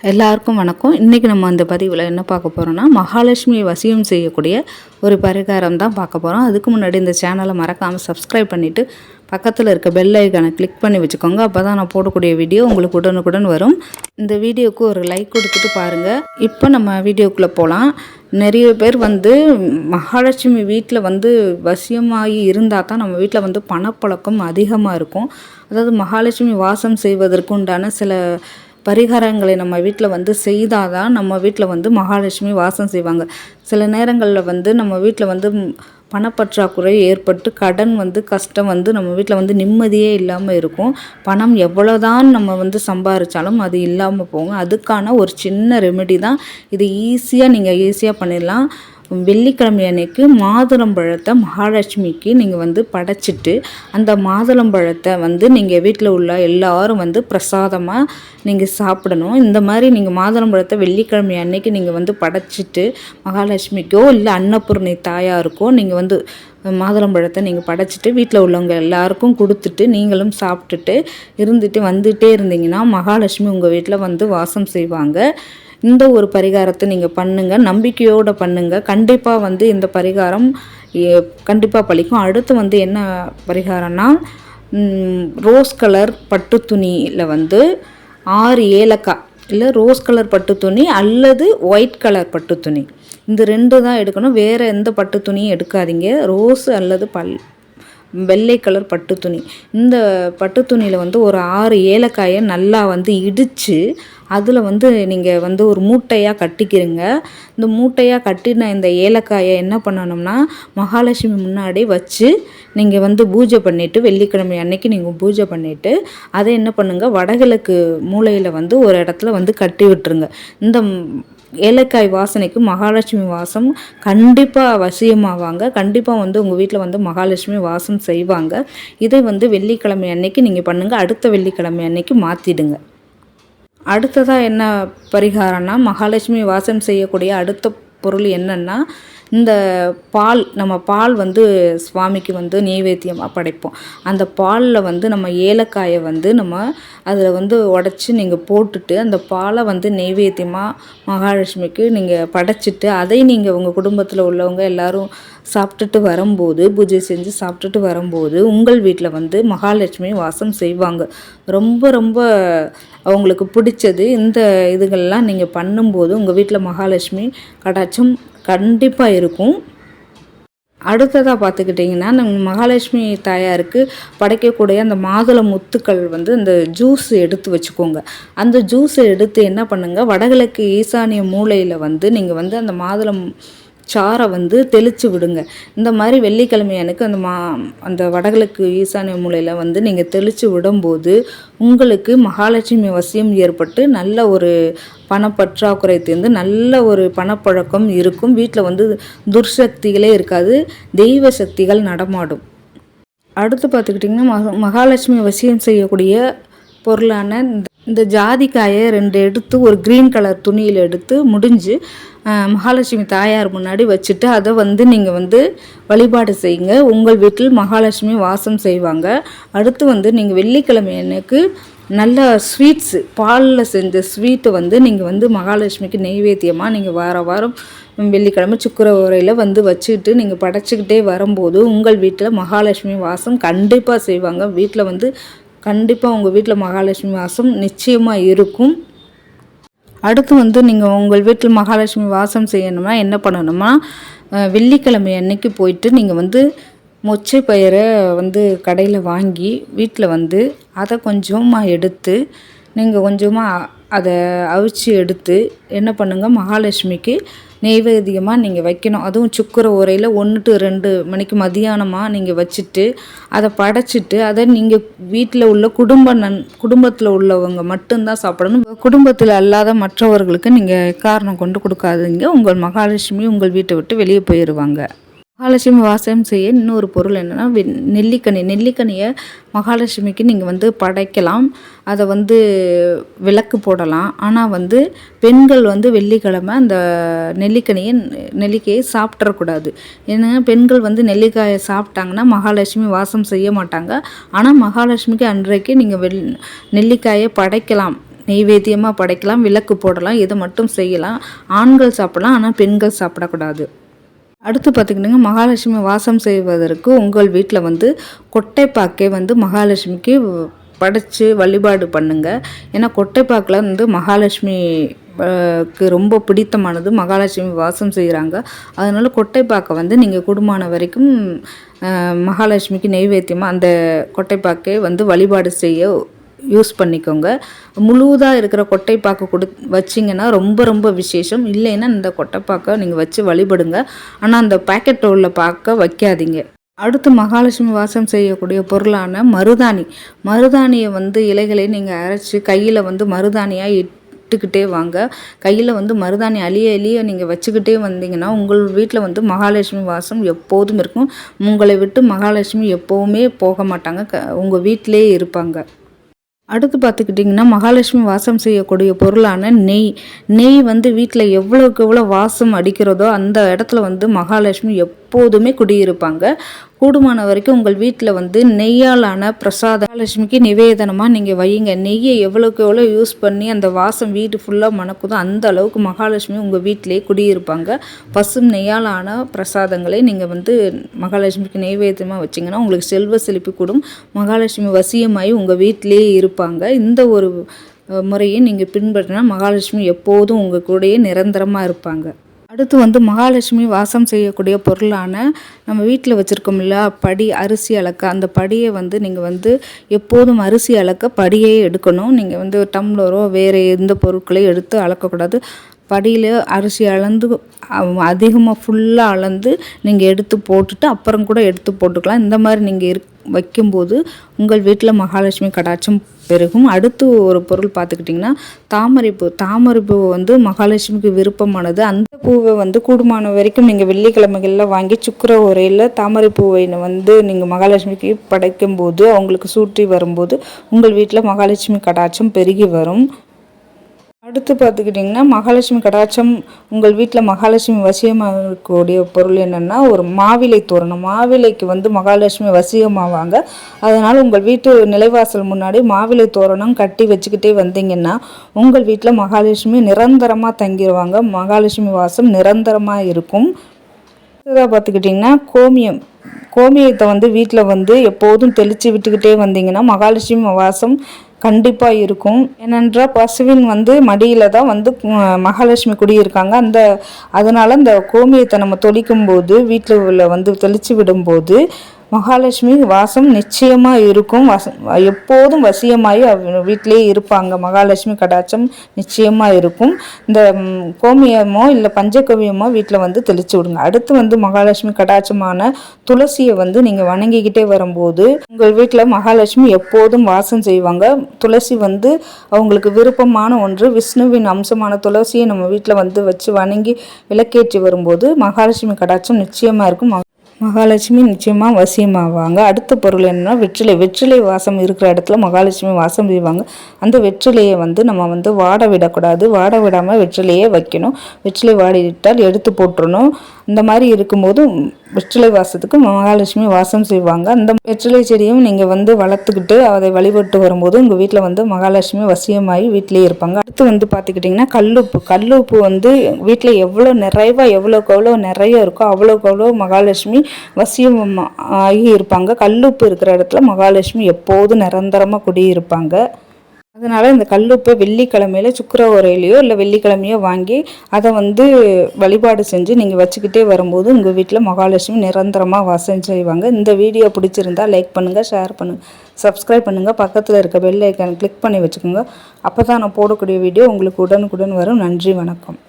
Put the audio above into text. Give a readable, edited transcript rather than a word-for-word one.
எல்லாருக்கும் வணக்கம். இன்றைக்கி நம்ம அந்த பதிவில் என்ன பார்க்க போகிறோன்னா, மகாலட்சுமி வசியம் செய்யக்கூடிய ஒரு பரிகாரம் தான் பார்க்க போகிறோம். அதுக்கு முன்னாடி இந்த சேனலை மறக்காமல் சப்ஸ்கிரைப் பண்ணிவிட்டு பக்கத்தில் இருக்க பெல் ஐக்கானை கிளிக் பண்ணி வச்சுக்கோங்க. அப்போ தான் நான் போடக்கூடிய வீடியோ உங்களுக்கு உடனுக்குடன் வரும். இந்த வீடியோவுக்கு ஒரு லைக் கொடுத்துட்டு பாருங்கள். இப்போ நம்ம வீடியோக்குள்ளே போகலாம். நிறைய பேர் மகாலட்சுமி வீட்டில் வசியமாகி இருந்தால் தான் நம்ம வீட்டில் பணப்பழக்கம் அதிகமாக இருக்கும். அதாவது மகாலட்சுமி வாசம் செய்வதற்கு உண்டான சில பரிகாரங்களை நம்ம வீட்டில் செய்தால் தான் நம்ம வீட்டில் மகாலட்சுமி வாசம் செய்வாங்க. சில நேரங்களில் நம்ம வீட்டில் பணப்பற்றாக்குறை ஏற்பட்டு கடன் கஷ்டம் நம்ம வீட்டில் நிம்மதியே இல்லாமல் இருக்கும். பணம் எவ்வளோதான் நம்ம சம்பாதிச்சாலும் அது இல்லாமல் போகும். அதுக்கான ஒரு சின்ன ரெமெடி தான் இது. ஈஸியாக பண்ணிடலாம். வெள்ளிக்கிழமை அன்னைக்கு மாதுளம்பழத்தை மகாலட்சுமிக்கு நீங்கள் படைச்சிட்டு, அந்த மாதுளம்பழத்தை நீங்கள் வீட்டில் உள்ள எல்லாரும் பிரசாதமாக நீங்கள் சாப்பிடணும். இந்த மாதிரி நீங்கள் மாதுளம்பழத்தை வெள்ளிக்கிழமை அன்னைக்கு நீங்கள் படைச்சிட்டு மகாலட்சுமிக்கோ இல்லை அன்னபூர்ணி தாயாருக்கோ நீங்கள் மாதுளம்பழத்தை நீங்கள் படைச்சிட்டு வீட்டில் உள்ளவங்க எல்லாருக்கும் கொடுத்துட்டு நீங்களும் சாப்பிட்டுட்டு வந்துகிட்டே இருந்தீங்கன்னா மகாலட்சுமி உங்கள் வீட்டில் வாசம் செய்வாங்க. இந்த ஒரு பரிகாரத்தை நீங்கள் பண்ணுங்கள், நம்பிக்கையோடு பண்ணுங்கள். கண்டிப்பாக இந்த பரிகாரம் கண்டிப்பாக பலிக்கும். அடுத்து என்ன பரிகாரம்னா, ரோஸ் கலர் பட்டு துணியில் 6 ஏலக்காய், இல்லை ரோஸ் கலர் பட்டு துணி அல்லது ஒயிட் கலர் பட்டு துணி, இந்த 2 தான் எடுக்கணும். வேறு எந்த பட்டு துணியும் எடுக்காதீங்க. ரோஸ் அல்லது வெள்ளை கலர் பட்டு துணி. இந்த பட்டு துணியில் ஒரு 6 ஏலக்காயை நல்லா இடித்து அதில் நீங்கள் ஒரு மூட்டையாக கட்டிக்கிறீங்க. இந்த மூட்டையாக கட்டின இந்த ஏலக்காயை என்ன பண்ணணும்னா, மகாலட்சுமி முன்னாடி வச்சு நீங்கள் பூஜை பண்ணிவிட்டு, வெள்ளிக்கிழமை அன்னைக்கு நீங்கள் பூஜை பண்ணிவிட்டு அதை என்ன பண்ணுங்கள், வடகிழக்கு மூலையில் ஒரு இடத்துல கட்டி விட்டுருங்க. இந்த ஏலக்காய் வாசனைக்கு மகாலட்சுமி வாசம் கண்டிப்பாக வசியமாவாங்க. கண்டிப்பாக உங்கள் வீட்டில் மகாலட்சுமி வாசம் செய்வாங்க. இதை வெள்ளிக்கிழமை அன்னைக்கு நீங்கள் பண்ணுங்கள். அடுத்த வெள்ளிக்கிழமை அன்னைக்கு மாற்றிடுங்க. அடுத்ததாக என்ன பரிகாரம்னா, மகாலட்சுமி வாசம் செய்யக்கூடிய அடுத்த பொருள் என்னென்னா, இந்த பால், நம்ம பால் சுவாமிக்கு நெய்வேத்தியமாக படைப்போம். அந்த பாலில் நம்ம ஏலக்காயை நம்ம அதில் உடச்சி நீங்கள் போட்டுட்டு அந்த பாலை நெய்வேத்தியமாக மகாலட்சுமிக்கு நீங்கள் படைச்சிட்டு அதை நீங்கள் உங்கள் குடும்பத்தில் உள்ளவங்க எல்லோரும் சாப்பிட்டுட்டு வரும்போது, பூஜை செஞ்சு சாப்பிட்டுட்டு வரும்போது உங்கள் வீட்டில் மகாலட்சுமி வாசம் செய்வாங்க. ரொம்ப ரொம்ப அவங்களுக்கு பிடிச்சது. இந்த இதுகள்லாம் நீங்கள் பண்ணும்போது உங்கள் வீட்டில் மகாலட்சுமி கடாட்சம் கண்டிப்பாக இருக்கும். அடுத்ததாக பார்த்துக்கிட்டிங்கன்னா, நம்ம மகாலட்சுமி தாயாருக்கு படைக்கக்கூடிய அந்த மாதுளை முத்துக்கள் அந்த ஜூஸ் எடுத்து வச்சுக்கோங்க. அந்த ஜூஸை எடுத்து என்ன பண்ணுங்கள், வடகிழக்கு ஈசானிய மூலையில் நீங்கள் அந்த மாதுளம் சாரை தெளித்து விடுங்க. இந்த மாதிரி வெள்ளிக்கிழமை எனக்கு அந்த வடகிழக்கு ஈசானிய மூலையில் நீங்கள் தெளித்து விடும்போது உங்களுக்கு மகாலட்சுமி வசியம் ஏற்பட்டு நல்ல ஒரு பணப்பற்றாக்குறை தீர்ந்து நல்ல ஒரு பணப்பழக்கம் இருக்கும். வீட்டில் துர்சக்திகளே இருக்காது, தெய்வ சக்திகள் நடமாடும். அடுத்து பார்த்துக்கிட்டிங்கன்னா, மகாலட்சுமி வசியம் செய்யக்கூடிய பொருளான இந்த ஜாதிக்காயை 2 எடுத்து ஒரு க்ரீன் கலர் துணியில் எடுத்து முடிஞ்சு மகாலட்சுமி தாயார் முன்னாடி வச்சுட்டு அதை நீங்கள் வழிபாடு செய்யுங்க. உங்கள் வீட்டில் மகாலட்சுமி வாசம் செய்வாங்க. அடுத்து நீங்கள் வெள்ளிக்கிழமை அன்னைக்கு நல்ல ஸ்வீட்ஸு, பாலில் செஞ்ச ஸ்வீட்டை நீங்கள் மகாலட்சுமிக்கு நெய்வேத்தியமாக நீங்கள் வாரம் வெள்ளிக்கிழமை சுக்கர உரையில் வச்சுக்கிட்டு நீங்கள் படைச்சிக்கிட்டே வரும்போது உங்கள் வீட்டில் மகாலட்சுமி வாசம் கண்டிப்பாக செய்வாங்க. வீட்டில் கண்டிப்பாக உங்கள் வீட்டில் மகாலட்சுமி வாசம் நிச்சயமாக இருக்கும். அடுத்து நீங்கள் உங்கள் வீட்டில் மகாலட்சுமி வாசம் செய்யணும்னா என்ன பண்ணணும்னா, வெள்ளிக்கிழமை அன்னைக்கு போயிட்டு நீங்கள் மொச்சை பயிரை கடையில் வாங்கி வீட்டில் அதை கொஞ்சமாக எடுத்து நீங்கள் கொஞ்சமாக அதை அவிச்சு எடுத்து என்ன பண்ணுங்கள், மகாலட்சுமிக்கு நெய்வேத்தியமாக நீங்கள் வைக்கணும். அதுவும் சுக்கர உரையில் 1 to 2 மணிக்கு மதியானமாக நீங்கள் வச்சுட்டு அதை படைச்சிட்டு அதை நீங்கள் வீட்டில் உள்ள குடும்பத்தில் உள்ளவங்க மட்டும்தான் சாப்பிடணும். குடும்பத்தில் அல்லாத மற்றவர்களுக்கு நீங்கள் காரணம் கொண்டு கொடுக்காதீங்க. உங்கள் மகாலட்சுமி உங்கள் வீட்டை விட்டு வெளியே போயிடுவாங்க. மகாலட்சுமி வாசம் செய்ய இன்னொரு பொருள் என்னென்னா, நெல்லிக்கனியை மகாலட்சுமிக்கு நீங்கள் படைக்கலாம். அதை விளக்கு போடலாம். ஆனால் பெண்கள் வெள்ளிக்கிழமை அந்த நெல்லிக்காயை சாப்பிட்றக்கூடாது. ஏன்னா பெண்கள் நெல்லிக்காயை சாப்பிட்டாங்கன்னா மகாலட்சுமி வாசம் செய்ய மாட்டாங்க. ஆனால் மகாலட்சுமிக்கு அன்றைக்கு நீங்கள் நெல்லிக்காயை படைக்கலாம். நெய்வேத்தியமாக படைக்கலாம், விளக்கு போடலாம், இதை மட்டும் செய்யலாம். ஆண்கள் சாப்பிடலாம், ஆனால் பெண்கள் சாப்பிடக்கூடாது. அடுத்து பார்த்திங்கன்னா, மகாலட்சுமி வாசம் செய்வதற்கு உங்கள் வீட்டில் வந்து கொட்டைப்பாக்கை வந்து மகாலட்சுமிக்கு படைச்சி வழிபாடு பண்ணுங்க. ஏன்னா கொட்டைப்பாக்கில் வந்து மகாலட்சுமி ரொம்ப பிடித்தமானது, மகாலட்சுமி வாசம் செய்கிறாங்க. அதனால கொட்டைப்பாக்கை வந்து நீங்கள் கூடுமான வரைக்கும் மகாலட்சுமிக்கு நெய்வேத்தியமாக அந்த கொட்டைப்பாக்கை வந்து வழிபாடு செய்ய யூஸ் பண்ணிக்கோங்க. முழுதாக இருக்கிற கொட்டைப்பாக்கு வச்சிங்கன்னா ரொம்ப விசேஷம். இல்லைன்னா இந்த கொட்டைப்பாக்கை நீங்கள் வச்சு வழிபடுங்க. ஆனால் அந்த பாக்கெட்டில் உள்ள பாக்கை வைக்காதீங்க. அடுத்து மகாலட்சுமி வாசம் செய்யக்கூடிய பொருளான மருதாணியை வந்து இலைகளை நீங்கள் அரைச்சி கையில் வந்து மருதாணியாக இட்டுக்கிட்டே வாங்க. கையில் வந்து மருதாணி அழிய நீங்கள் வச்சுக்கிட்டே வந்தீங்கன்னா உங்கள் வீட்டில் வந்து மகாலட்சுமி வாசம் எப்போதும் இருக்கும். உங்களை விட்டு மகாலட்சுமி எப்போவுமே போக மாட்டாங்க, உங்கள் வீட்டிலே இருப்பாங்க. அடுத்து பார்த்துக்கிட்டிங்கன்னா, மகாலட்சுமி வாசம் செய்யக்கூடிய பொருளான நெய் வந்து வீட்டில் எவ்வளோக்கு எவ்வளோ வாசம் அடிக்கிறதோ அந்த இடத்துல வந்து மகாலட்சுமி எப்போதுமே குடியிருப்பாங்க. கூடுமான வரைக்கும் உங்கள் வீட்டில் வந்து நெய்யாலான பிரசாதம் மகாலட்சுமிக்கு நிவேதனமாக நீங்கள் வையுங்க. நெய்யை எவ்வளோக்கு எவ்வளோ யூஸ் பண்ணி அந்த வாசம் வீடு ஃபுல்லாக மணக்குதோ அந்த அளவுக்கு மகாலட்சுமி உங்கள் வீட்டிலே குடியிருப்பாங்க. பசும் நெய்யாலான பிரசாதங்களை நீங்கள் வந்து மகாலட்சுமிக்கு நெய்வேத்தியமாக வச்சிங்கன்னா உங்களுக்கு செல்வ செழிப்பு கூடும். மகாலட்சுமி வசியமாகி உங்கள் வீட்டிலே இருப்பாங்க. இந்த ஒரு முறையை நீங்கள் பின்பற்றினா மகாலட்சுமி எப்போதும் உங்கள் கூடயே நிரந்தரமாக இருப்பாங்க. அடுத்து வந்து மகாலட்சுமி வாசம் செய்யக்கூடிய பொருளான நம்ம வீட்டில் வச்சுருக்கோம்ல படி, அரிசி அளக்க, அந்த படியை வந்து நீங்கள் வந்து எப்போதும் அரிசி அளக்க படியே எடுக்கணும். நீங்கள் வந்து டம்ளரோ வேறு எந்த பொருட்களையும் எடுத்து அளக்கக்கூடாது. படியில் அரிசி அளந்து அதிகமாக ஃபுல்லாக அளந்து நீங்கள் எடுத்து போட்டுட்டு அப்புறம் கூட எடுத்து போட்டுக்கலாம். இந்த மாதிரி நீங்கள் வைக்கும்போது உங்கள் வீட்டில் மகாலட்சுமி கடாட்சம் பெருகும். அடுத்து ஒரு பொருள் பார்த்துக்கிட்டிங்கன்னா தாமரைப்பூ வந்து மகாலட்சுமிக்கு விருப்பமானது. அந்த பூவை வந்து கூடுமான வரைக்கும் நீங்கள் வெள்ளிக்கிழமைகளில் வாங்கி சுக்கிர உரையில் தாமரைப்பூவை வந்து நீங்கள் மகாலட்சுமிக்கு படைக்கும்போது அவங்களுக்கு சூற்றி வரும்போது உங்கள் வீட்டில் மகாலட்சுமி கடாட்சம் பெருகி வரும். அடுத்து பார்த்துக்கிட்டிங்கன்னா, மகாலட்சுமி கடாட்சம் உங்கள் வீட்டில் மகாலட்சுமி வசியமாக இருக்கக்கூடிய பொருள் என்னென்னா ஒரு மாவிலை தோரணம். மாவிலைக்கு வந்து மகாலட்சுமி வசியமாவாங்க. அதனால் உங்கள் வீட்டு நிலைவாசல் முன்னாடி மாவிலை தோரணம் கட்டி வச்சுக்கிட்டே வந்தீங்கன்னா உங்கள் வீட்டில் மகாலட்சுமி நிரந்தரமாக தங்கிடுவாங்க. மகாலட்சுமி வாசம் நிரந்தரமாக இருக்கும். அடுத்ததாக பார்த்துக்கிட்டிங்கன்னா, கோமியத்தை வந்து வீட்டில் வந்து எப்போதும் தெளித்து விட்டுக்கிட்டே வந்தீங்கன்னா மகாலட்சுமி வாசம் கண்டிப்பாக இருக்கும். ஏனென்றால் பசுவின் வந்து மடியில் தான் வந்து மகாலட்சுமி குடியிருக்காங்க. அதனால் அந்த கோமியத்தை நம்ம தொளிக்கும் போது வீட்டில் உள்ள வந்து தெளித்து விடும்போது மகாலட்சுமி வாசம் நிச்சயமாக இருக்கும். எப்போதும் வசியமாகி வீட்டிலே இருப்பாங்க. மகாலட்சுமி கடாட்சம் நிச்சயமாக இருக்கும். இந்த கோமியமோ இல்லை பஞ்சகவியமோ வீட்டில் வந்து தெளித்து விடுங்க. அடுத்து வந்து மகாலட்சுமி கடாட்சமான துளசியை வந்து நீங்கள் வணங்கிக்கிட்டே வரும்போது உங்கள் வீட்டில் மகாலட்சுமி எப்போதும் வாசம் செய்வாங்க. துளசி வந்து அவங்களுக்கு விருப்பமான ஒன்று. விஷ்ணுவின் அம்சமான துளசியை நம்ம வீட்டில் வந்து வச்சு வணங்கி விளக்கேற்றி வரும்போது மகாலட்சுமி கடாட்சம் நிச்சயமாக இருக்கும். மகாலட்சுமி நிச்சயமாக வசியமாவாங்க. அடுத்த பொருள் என்னென்னா வெற்றிலை வாசம் இருக்கிற இடத்துல மகாலட்சுமி வாசம் செய்வாங்க. அந்த வெற்றிலையை வந்து நம்ம வந்து வாட விடக்கூடாது. வாட விடாமல் வெற்றிலையே வைக்கணும். வெற்றிலை வாடிவிட்டால் எடுத்து போட்டுறணும். இந்த மாதிரி இருக்கும்போது வெற்றிலை வாசத்துக்கு மகாலட்சுமி வாசம் செய்வாங்க. அந்த வெற்றிலை செடியும் நீங்கள் வந்து வளர்த்துக்கிட்டு அதை வழிபட்டு வரும்போது உங்கள் வீட்டில் வந்து மகாலட்சுமி வசியமாகி வீட்டிலே இருப்பாங்க. அடுத்து வந்து பார்த்துக்கிட்டிங்கன்னா கல்லுப்பு வந்து வீட்டில் எவ்வளோ நிறைவாக எவ்வளோக்கு நிறைய இருக்கோ அவ்வளோக்கு அவ்வளோ மகாலட்சுமி வசியம் ஆகி இருப்பாங்க. கல்லுப்பு இருக்கிற இடத்துல மகாலட்சுமி எப்போதும் நிரந்தரமாக குடியிருப்பாங்க. அதனால் இந்த கல்லுப்பை வெள்ளிக்கிழமையில் சுக்கிர உரையிலையோ இல்லை வெள்ளிக்கிழமையோ வாங்கி அதை வந்து வழிபாடு செஞ்சு நீங்கள் வச்சுக்கிட்டே வரும்போது உங்கள் வீட்டில் மகாலட்சுமி நிரந்தரமாக வாசம் செய்வாங்க. இந்த வீடியோ பிடிச்சிருந்தால் லைக் பண்ணுங்கள், ஷேர் பண்ணுங்கள், சப்ஸ்கிரைப் பண்ணுங்கள். பக்கத்தில் இருக்க பெல் ஐக்கானை கிளிக் பண்ணி வச்சுக்கோங்க. அப்போ தான் நான் போடக்கூடிய வீடியோ உங்களுக்கு உடனுக்குடன் வரும். நன்றி, வணக்கம்.